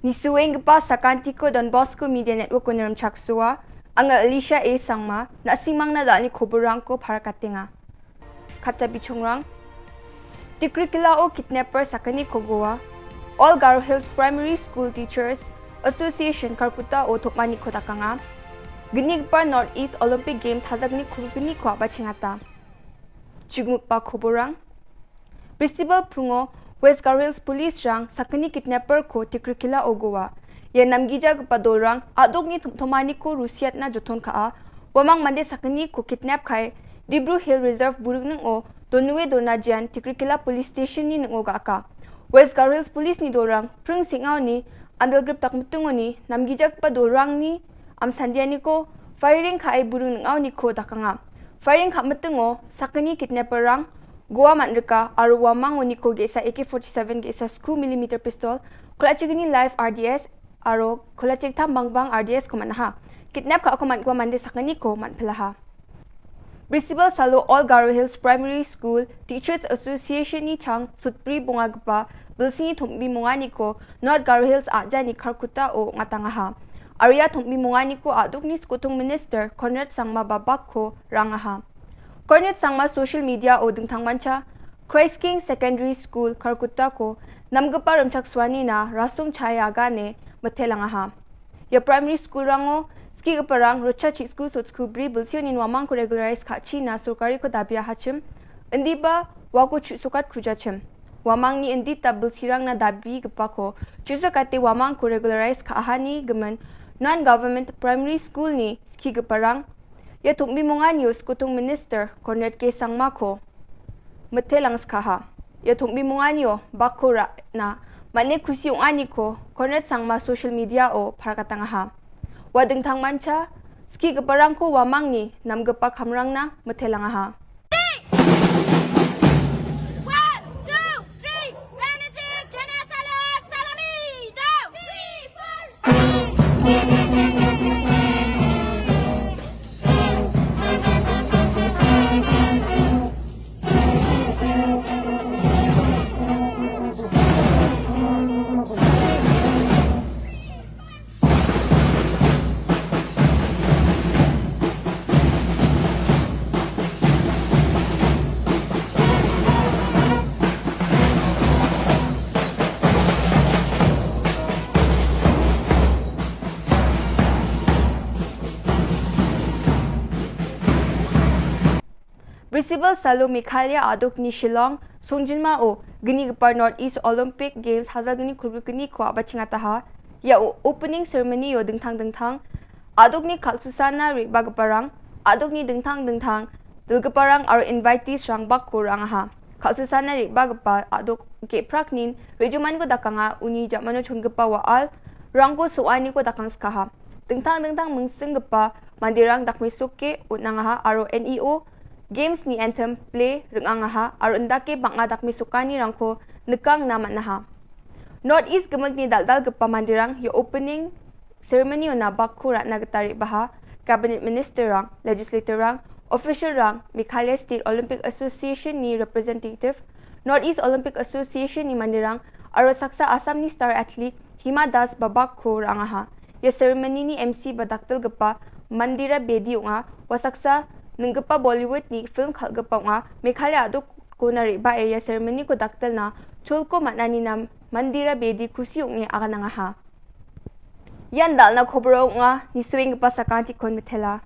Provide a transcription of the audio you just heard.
Nisueng pa Salantini Don Bosco Media Network ko niram chaksua, ang Alicia A. Sangma, na simang na daan ni Koborrang ko para katinga. Katabi chongrang, Tikrikila o kidnapper sa kani Kogoa, All Garo Hills Primary School Teachers Association Karkuta o Tokmani ko takanga, Ginig pa Northeast Olympic Games hazag ni Kurupini ko abachingata. Chugmuk pa Koborrang, Principal Prungo, West Garo Hills Police rang sa kani kidnapper ko Tikrikila o Goa. Yan namgija padorang adog ni Tomani ko Rusiat na joton kaa, wamang mande sa kani ko kidnap kay Dibru Hill Reserve burug ng o Donue Donajian Tikrikila Police Station ni ng oga ka. West Garo Hills Police ni dorang prung singaw ni andal grip takmutungo ni namgijag pa dorang ni amsandiani ko firing ka ay burung ng aw ni ko dakanga. Firing ka mutungo sakani kidnapper rang Goa manrika aru wamang ni ko gesa AK-47 gesa 2mm pistol kulachigini live RDS aru kulachig tambangbang RDS ko manaha. Kidnap ka ako man ko mande sakani ko man pelaha. Principal Salo All Garo Hills Primary School Teachers Association ni Chang Sutpri Bungagpa Bilsini Thumbi Mungani ko North Garo Hills aja ni Karkuta o ngatangaha. Arya Thumbi Mungani ko aduk ni Skutung Minister Conrad Sangma babak ko rangaha. Conrad Sangma social media o dingtang mancha Christ King Secondary School Karkuta ko namgapa ramchakswani na rasung chaya gane matelangaha. Ya primary school rango Ski Koborrang Rocha Chik School Sot School Bri Bilsion in Wamang ko regularize kachi na surkari ko dabia hachim. Indi ba wako sukat kujachim. Wamang ni indi tabel sirang na dabi gapa ko. Chusukate wamang ko regularize kaahani gaman non-government primary school ni Ski Koborrang. Ya tumbi mongan yus kutung minister Conrad K. Sangma ko. Matelang skaha. Ya tumbi mongan yo bakura na mane kusi yung ani ko Conrad Sangma social media o parakatangaha. Wadeng tang mancha, Ski Koborrang ko wamang ni namgapa kamrang na matelangaha. Principal Salo Meghalaya adok ni Shillong Songjinma o gini par Northeast Olympic Games hazal gini kurguni ko abachingataha ya opening ceremony yo dingtang adok ni kalsusana ri bagaparang adok ni dingtang dilgaparang ar invitees rang bakkurang ha kalsusana ri bagapa adok ke praknin rejuman ko dakanga uni jamano chungpa waal rangko soani ko dakang skaha dingtang mungsingpa mandirang dakmisuke unanga aro NEO Games ni anthem play rengangaha aro ndake bangadak misukani rangko nekang naman naha. Northeast gemag ni daldal gepa mandirang yo opening ceremony na bakku ratna getari baha cabinet minister rang, legislator rang, official rang, Meghalaya State Olympic Association ni representative, Northeast Olympic Association ni mandirang aro saksa Assam ni star athlete Hima Das babakku rangaha. Ya ceremony ni MC badaktel gepa Mandira Bedi nga wasaksa Nunggapa Bollywood ni film khalgapa nga Meghalaya adok ko na riba ya ceremony ko daktal na chulko manani na Mandira Bedi kusiyong ni akananga ha. Yan dal na Koborrang nga ni swing pa sa kanti kon metela.